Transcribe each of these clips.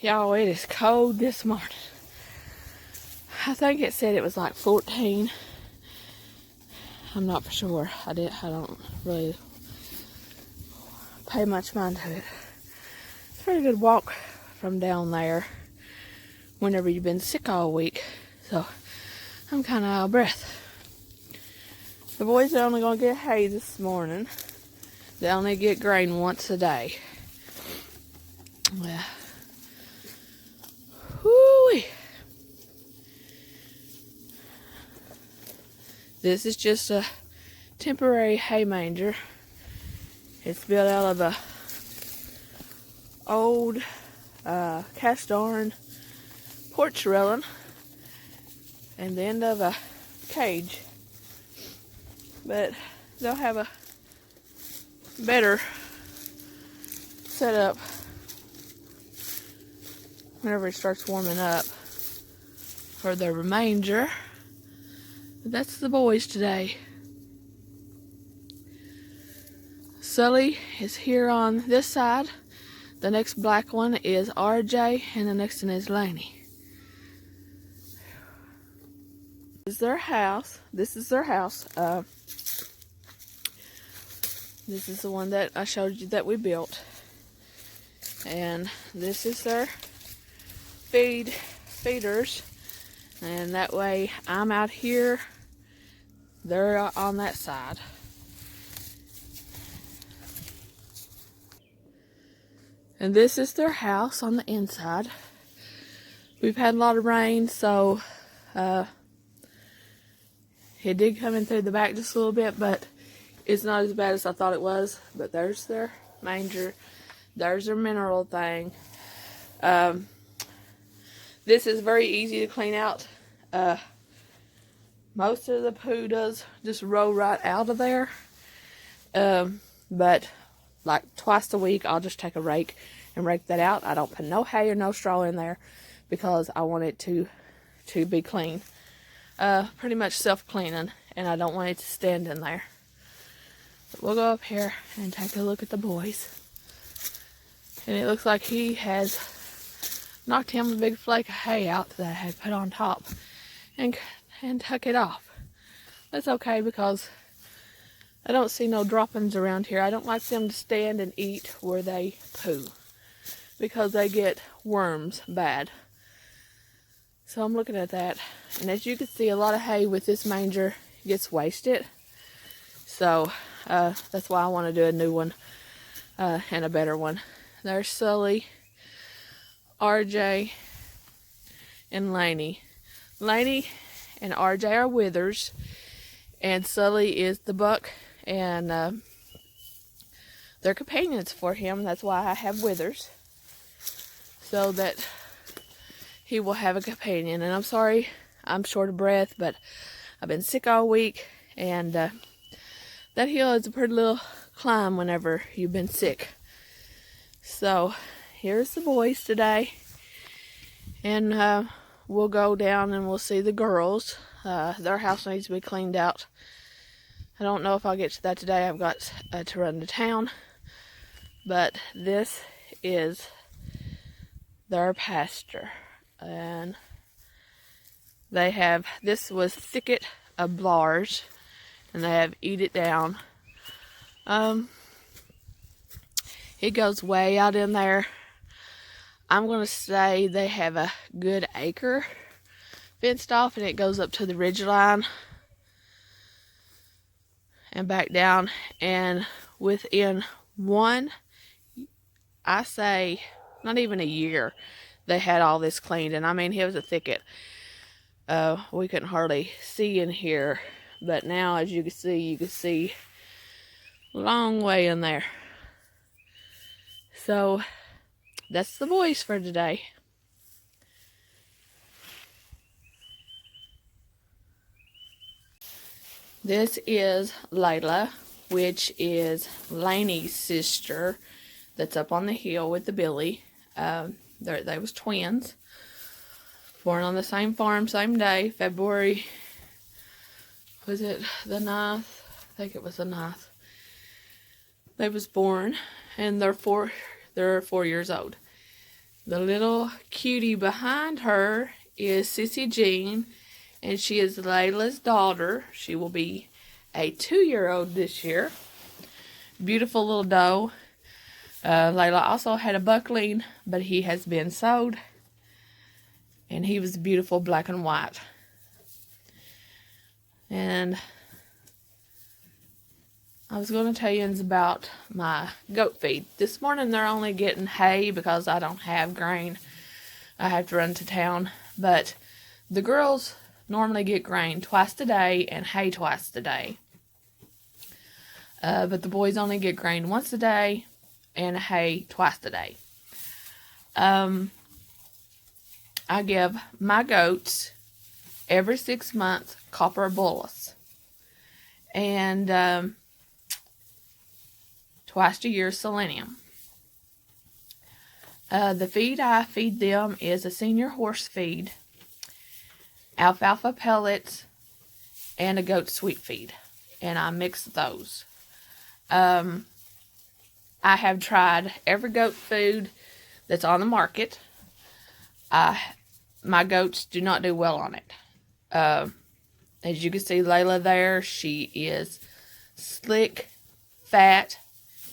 Y'all, it is cold this morning. I think it said it was like 14. I'm not for sure. I don't really pay much mind to it. It's a pretty good walk from down there whenever you've been sick all week. So I'm kind of out of breath. The boys are only going to get hay this morning. They only get grain once a day. Yeah. Whoo-wee. This is just a temporary hay manger. It's built out of a old cast iron porch railing and the end of a cage. But they'll have a better setup whenever it starts warming up for the manger. But that's the boys today. Sully is here on this side. The next black one is RJ, and the next one is Laney. This is their house. This is the one that I showed you that we built. And this is their feeders. And that way I'm out here, they're on that side. And this is their house on the inside. We've had a lot of rain, so it did come in through the back just a little bit, but it's not as bad as I thought it was. But there's their manger. There's their mineral thing. This is very easy to clean out. Most of the poo does just roll right out of there. But like twice a week, I'll just take a rake and rake that out. I don't put no hay or no straw in there because I want it to be clean. Pretty much self-cleaning, and I don't want it to stand in there. But we'll go up here and take a look at the boys. And it looks like he has knocked him a big flake of hay out that I had put on top and took it off. That's okay because I don't see no droppings around here. I don't like them to stand and eat where they poo because they get worms bad. So I'm looking at that, and as you can see, a lot of hay with this manger gets wasted. So that's why I want to do a new one and a better one. There's Sully, RJ, and Laney. Laney and RJ are withers, and Sully is the buck, and they're companions for him. That's why I have withers, so that he will have a companion. And I'm sorry I'm short of breath, but I've been sick all week, and that hill is a pretty little climb whenever you've been sick. So here's the boys today, and we'll go down and we'll see the girls. Their house needs to be cleaned out. I don't know if I'll get to that today. I've got to run to town. But this is their pasture. And they have, this was thicket of blars, and they have eat it down. It goes way out in there. I'm going to say they have a good acre fenced off, and it goes up to the ridge line and back down. And within I say, not even a year, they had all this cleaned. And I mean, it was a thicket. We couldn't hardly see in here, but now, as you can see a long way in there. So that's the boys for today. This is Layla, which is Laney's sister that's up on the hill with the Billy. They was twins. Born on the same farm, same day, February, was it the 9th? I think it was the 9th. They was born, and they're 4 years old. The little cutie behind her is Sissy Jean, and she is Layla's daughter. She will be a 2-year-old this year. Beautiful little doe. Layla also had a buckling, but he has been sold. And he was beautiful black and white. And I was going to tell you about my goat feed. This morning they're only getting hay because I don't have grain. I have to run to town. But the girls normally get grain twice a day and hay twice a day. But the boys only get grain once a day and hay twice a day. I give my goats every 6 months copper bolus. And twice a year selenium. The feed I feed them is a senior horse feed, alfalfa pellets, and a goat sweet feed. And I mix those. I have tried every goat food that's on the market. My goats do not do well on it. As you can see Layla there, she is slick, fat,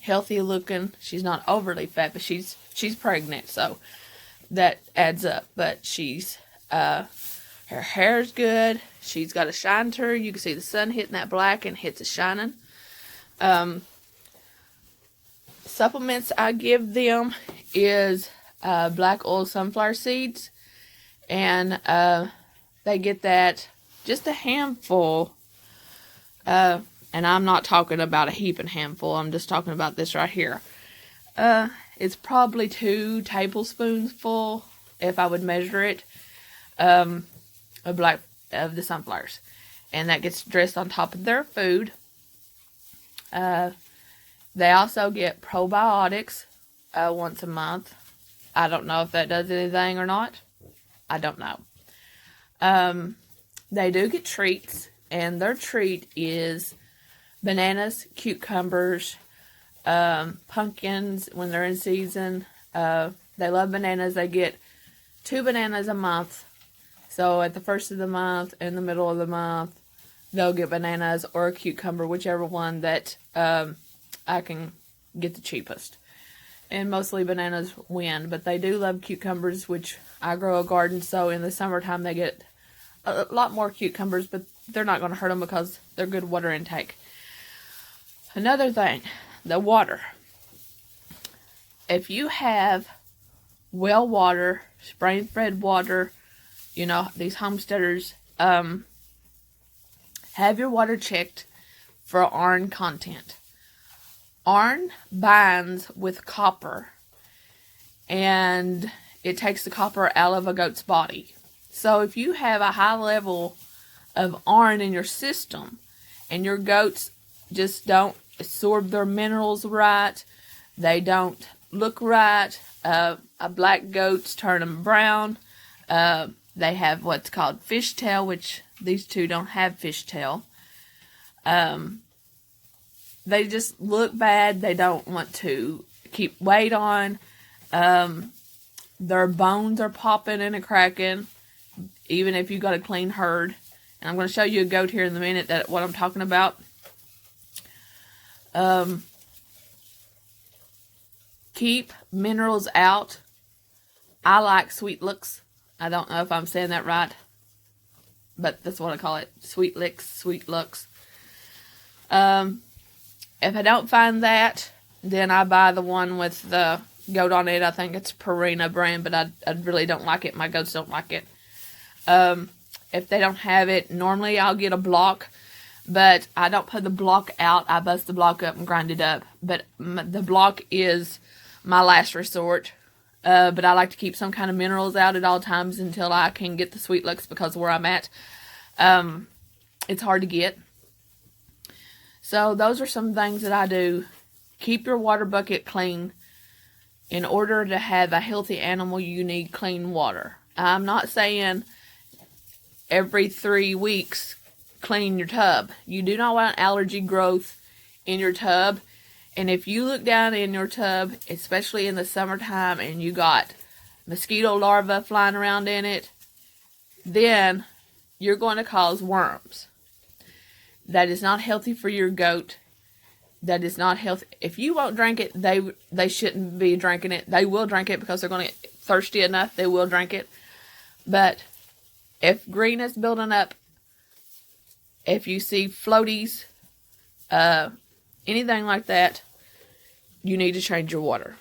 healthy looking. She's not overly fat, but she's pregnant, so that adds up. But she's her hair's good. She's got a shine to her. You can see the sun hitting that black and hits it shining. Supplements I give them is black oil sunflower seeds, and they get that just a handful. And I'm not talking about a heaping handful. I'm just talking about this right here. It's probably 2 tablespoons full, if I would measure it, of the sunflowers. And that gets dressed on top of their food. They also get probiotics once a month. I don't know if that does anything or not. I don't know. They do get treats, and their treat is bananas, cucumbers, pumpkins when they're in season. They love bananas. They get 2 bananas a month. So at the first of the month, in the middle of the month, they'll get bananas or a cucumber, whichever one that I can get the cheapest. And mostly bananas win, but they do love cucumbers, which I grow a garden, so in the summertime they get a lot more cucumbers, but they're not going to hurt them because they're good water intake. Another thing, the water. If you have well water, spring-fed water, you know, these homesteaders, have your water checked for iron content. Iron binds with copper, and it takes the copper out of a goat's body. So if you have a high level of iron in your system, and your goats just don't absorb their minerals right, they don't look right, black goats turn them brown, they have what's called fishtail, which these two don't have fishtail. They just look bad. They don't want to keep weight on. Their bones are popping and cracking, even if you got a clean herd. And I'm going to show you a goat here in a minute that what I'm talking about. Keep minerals out. I like Sweet Licks. I don't know if I'm saying that right, but that's what I call it. Sweet Licks, Sweet Looks. If I don't find that, then I buy the one with the goat on it. I think it's Purina brand, but I really don't like it. My goats don't like it. If they don't have it, normally I'll get a block, but I don't put the block out. I bust the block up and grind it up. But the block is my last resort. But I like to keep some kind of minerals out at all times until I can get the Sweet Licks, because where I'm at, it's hard to get. So those are some things that I do. Keep your water bucket clean. In order to have a healthy animal, you need clean water. I'm not saying every 3 weeks clean your tub. You do not want allergy growth in your tub. And if you look down in your tub, especially in the summertime, and you got mosquito larvae flying around in it, then you're going to cause worms. That is not healthy for your goat. That is not healthy. If you won't drink it, they shouldn't be drinking it. They will drink it because they're going to get thirsty enough. They will drink it. But if green is building up, if you see floaties, anything like that, you need to change your water.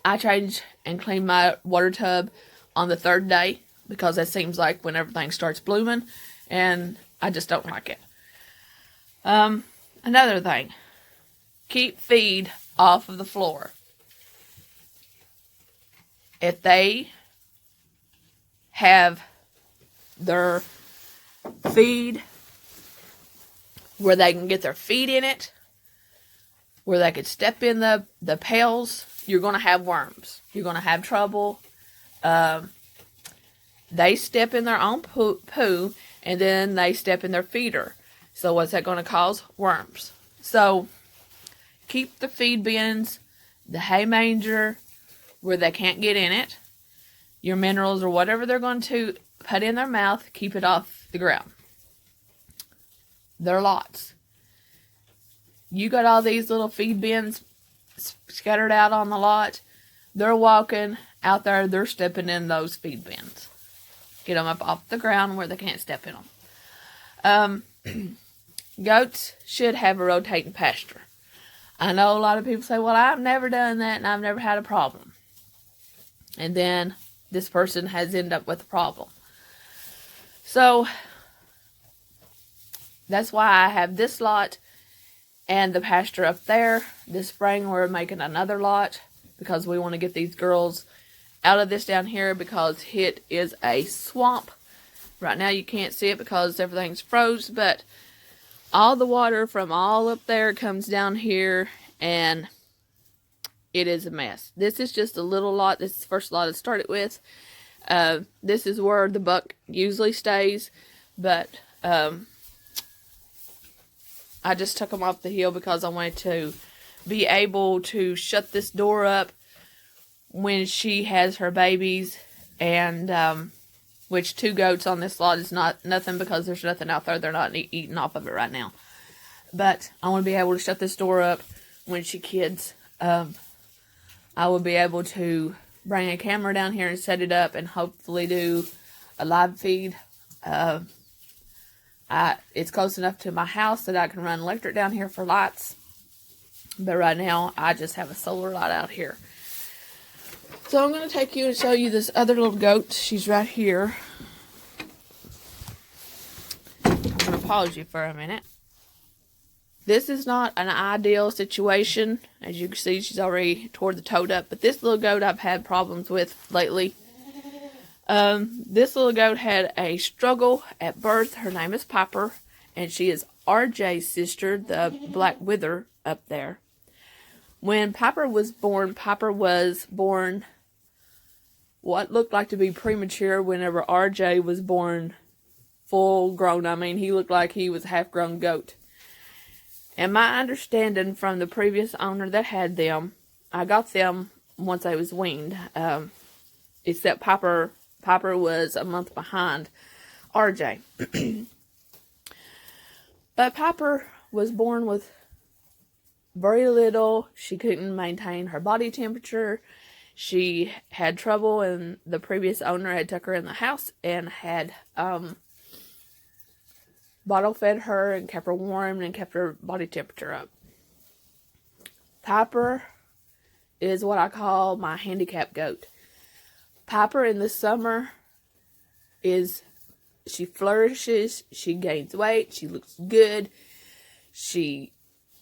I change and clean my water tub on the 3rd day because that seems like when everything starts blooming, and I just don't like it. Another thing, keep feed off of the floor. If they have their feed where they can get their feet in it, where they could step in the pails, you're going to have worms. You're going to have trouble. They step in their own poo, and then they step in their feeder. So what's that going to cause? Worms. So keep the feed bins, the hay manger, where they can't get in it. Your minerals or whatever they're going to put in their mouth, keep it off the ground. There are lots. You got all these little feed bins scattered out on the lot. They're walking out there. They're stepping in those feed bins. Get them up off the ground where they can't step in them. Goats should have a rotating pasture. I know a lot of people say, well, I've never done that and I've never had a problem. And then this person has ended up with a problem. So that's why I have this lot and the pasture up there. This spring we're making another lot because we want to get these girls out of this down here because it is a swamp. Right now you can't see it because everything's froze, but all the water from all up there comes down here and it is a mess. This is just a little lot. This is the first lot I started with. This is where the buck usually stays, but I just took them off the hill because I wanted to be able to shut this door up when she has her babies, and which 2 goats on this lot is not nothing because there's nothing out there. They're not eating off of it right now. But I want to be able to shut this door up when she kids. I will be able to bring a camera down here and set it up and hopefully do a live feed. It's close enough to my house that I can run electric down here for lights. But right now, I just have a solar light out here. So I'm going to take you and show you this other little goat. She's right here. I'm going to pause you for a minute. This is not an ideal situation. As you can see, she's already tore the toad up. But this little goat I've had problems with lately. This little goat had a struggle at birth. Her name is Piper. And she is RJ's sister, the black wither up there. When Piper was born what looked like to be premature whenever RJ was born full grown. I mean, he looked like he was a half-grown goat. And my understanding from the previous owner that had them, I got them once I was weaned. Except Piper was a month behind RJ. But Piper was born with very little. She couldn't maintain her body temperature. She had trouble, and the previous owner had took her in the house and had bottle fed her and kept her warm and kept her body temperature up. Piper is what I call my handicap goat. Piper in the summer she flourishes, she gains weight, she looks good, she,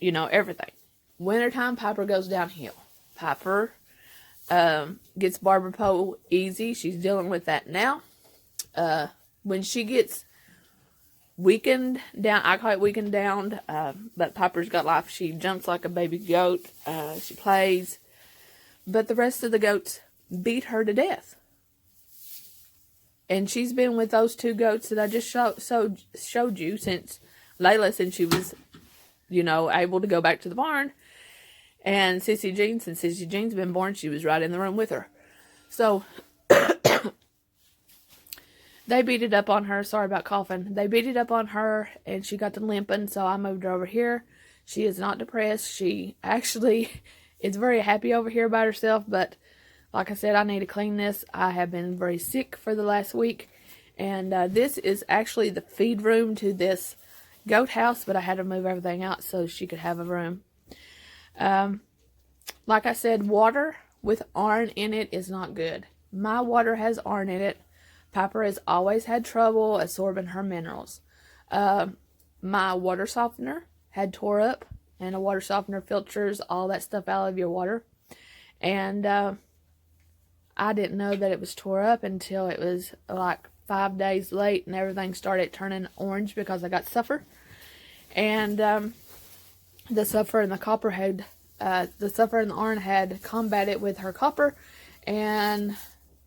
everything. Wintertime, Piper goes downhill. Piper gets barber pole easy. She's dealing with that now. When she gets weakened down, I call it weakened down, but Piper's got life. She jumps like a baby goat. She plays. But the rest of the goats beat her to death. And she's been with those 2 goats that I just showed you since Layla, since she was, able to go back to the barn. And Sissy Jean, since Sissy Jean's been born, she was right in the room with her. So they beat it up on her. Sorry about coughing. They beat it up on her and she got to limping. So I moved her over here. She is not depressed. She actually is very happy over here by herself. But like I said, I need to clean this. I have been very sick for the last week. And this is actually the feed room to this goat house. But I had to move everything out so she could have a room. Like I said, water with iron in it is not good. My water has iron in it. Piper has always had trouble absorbing her minerals. My water softener had tore up, and a water softener filters all that stuff out of your water. And I didn't know that it was tore up until it was like 5 days late, and everything started turning orange because I got sulfur. And the sulfur and the copper had, the sulfur and the iron had combated with her copper, and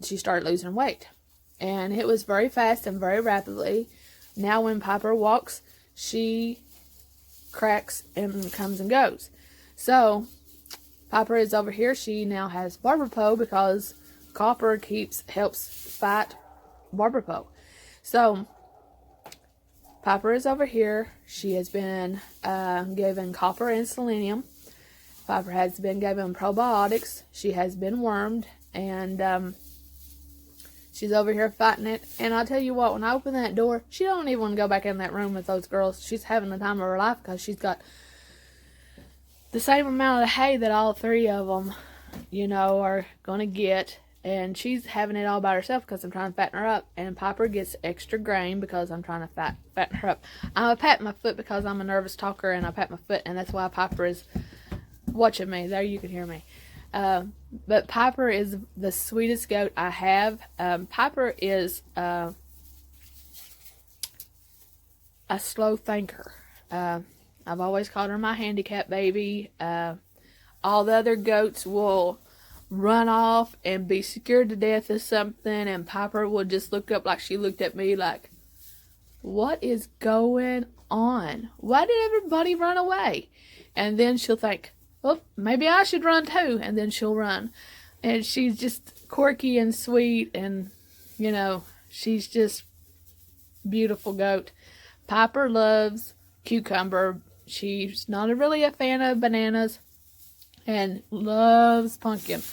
she started losing weight. And it was very fast and very rapidly. Now when Piper walks, she cracks and comes and goes. So Piper is over here. She now has Barber Pole because copper helps fight Barber Pole. So Piper is over here. She has been given copper and selenium. Piper has been given probiotics. She has been wormed, and she's over here fighting it. And I'll tell you what, when I open that door, she don't even want to go back in that room with those girls. She's having the time of her life because she's got the same amount of hay that all three of them, are going to get. And she's having it all by herself because I'm trying to fatten her up. And Piper gets extra grain because I'm trying to fatten her up. I'm patting my foot because I'm a nervous talker, and I pat my foot, and that's why Piper is watching me. There, you can hear me. But Piper is the sweetest goat I have. Piper is a slow thinker. I've always called her my handicap baby. All the other goats will run off and be scared to death of something, and Piper will just look up like she looked at me like, what is going on? Why did everybody run away? And then she'll think, well, maybe I should run too. And then she'll run. And she's just quirky and sweet. And, she's just beautiful goat. Piper loves cucumber. She's not really a fan of bananas. And loves pumpkin.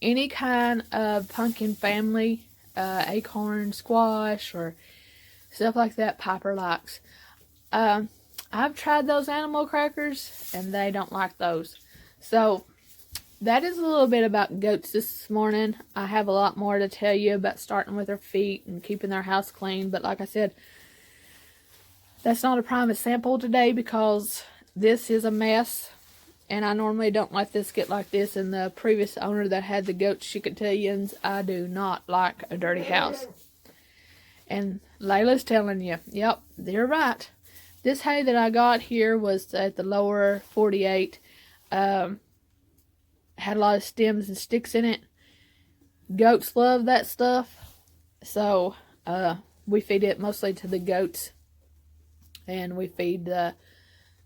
Any kind of pumpkin family, acorn, squash, or stuff like that, Piper likes. I've tried those animal crackers, and they don't like those. So, that is a little bit about goats this morning. I have a lot more to tell you about starting with their feet and keeping their house clean. But like I said, that's not a prime example today because this is a mess. And I normally don't let this get like this. And the previous owner that had the goats, she could tell you, I do not like a dirty house. And Layla's telling you, yep, they're right. This hay that I got here was at the lower 48. Had a lot of stems and sticks in it. Goats love that stuff. So, we feed it mostly to the goats. And we feed the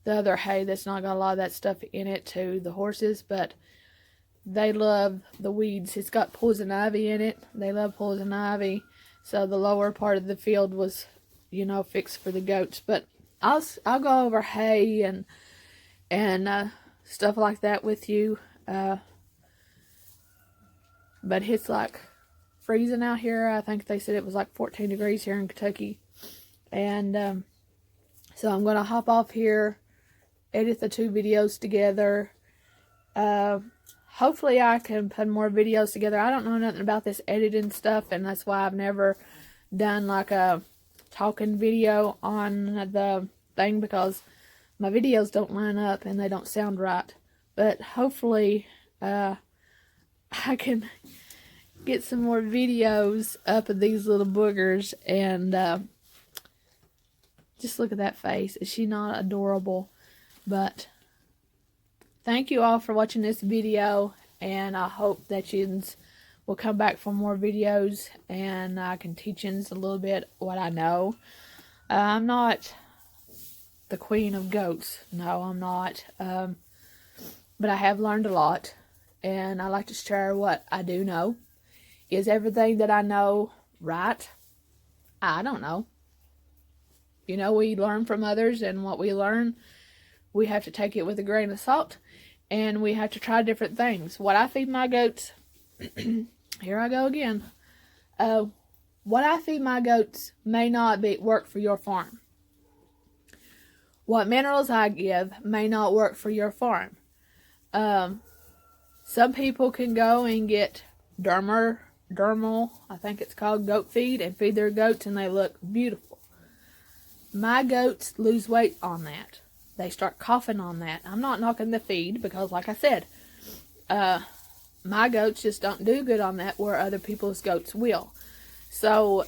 other hay that's not got a lot of that stuff in it to the horses. But they love the weeds. It's got poison ivy in it. They love poison ivy. So the lower part of the field was, fixed for the goats. But I'll go over hay and stuff like that with you. But it's like freezing out here. I think they said it was like 14 degrees here in Kentucky. And so I'm going to hop off here, edit the 2 videos together. Hopefully I can put more videos together. I don't know nothing about this editing stuff, and that's why I've never done like a talking video on the thing, because my videos don't line up and they don't sound right. But hopefully I can get some more videos up of these little boogers. And just look at that face. Is she not adorable? But thank you all for watching this video, and I hope that you will come back for more videos and I can teach you a little bit what I know. I'm not the queen of goats. No, I'm not. But I have learned a lot, and I like to share what I do know. Is everything that I know right? I don't know. You know, we learn from others, and what we learn, we have to take it with a grain of salt, and we have to try different things. What I feed my goats, here I go again. What I feed my goats may not work for your farm. What minerals I give may not work for your farm. Some people can go and get dermal, I think it's called, goat feed, and feed their goats, and they look beautiful. My goats lose weight on that. They start coughing on that. I'm not knocking the feed because, like I said, my goats just don't do good on that where other people's goats will. So,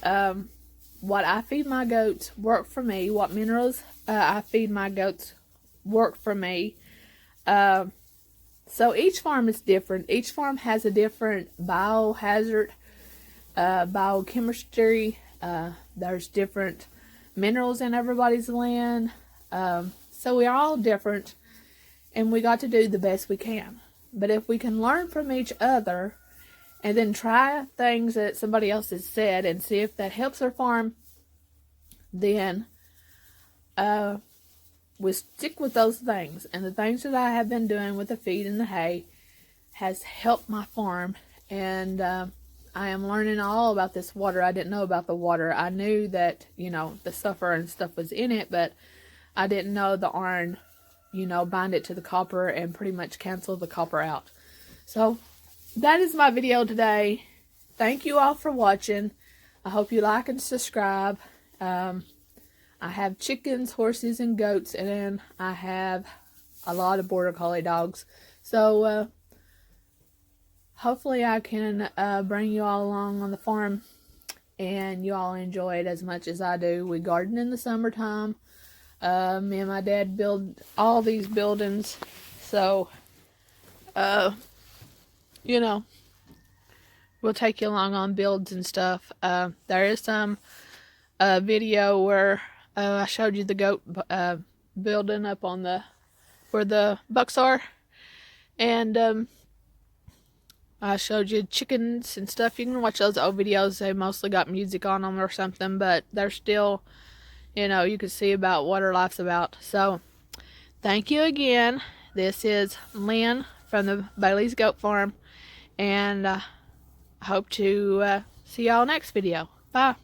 what I feed my goats work for me. What minerals I feed my goats work for me. So each farm is different. Each farm has a different biohazard, biochemistry. There's different minerals in everybody's land. So we're all different, and we got to do the best we can. But if we can learn from each other and then try things that somebody else has said and see if that helps our farm, then we stick with those things. And the things that I have been doing with the feed and the hay has helped my farm. And I am learning all about this water. I didn't know about the water. I knew that, you know, the sulfur and stuff was in it, but I didn't know the iron, you know, bind it to the copper and pretty much cancel the copper out. So that is my video today. Thank you all for watching. I hope you like and subscribe. I have chickens, horses, and goats, and then I have a lot of border collie dogs. So hopefully I can bring you all along on the farm, and you all enjoy it as much as I do. We garden in the summertime. Me and my dad build all these buildings. So, you know, we'll take you along on builds and stuff. There is some video where I showed you the goat building up on where the bucks are. And I showed you chickens and stuff. You can watch those old videos. They mostly got music on them or something, but they're still, you know, you can see about what our life's about. So, thank you again. This is Lynn from the Bailey's Goat Farm, and I hope to see y'all next video. Bye.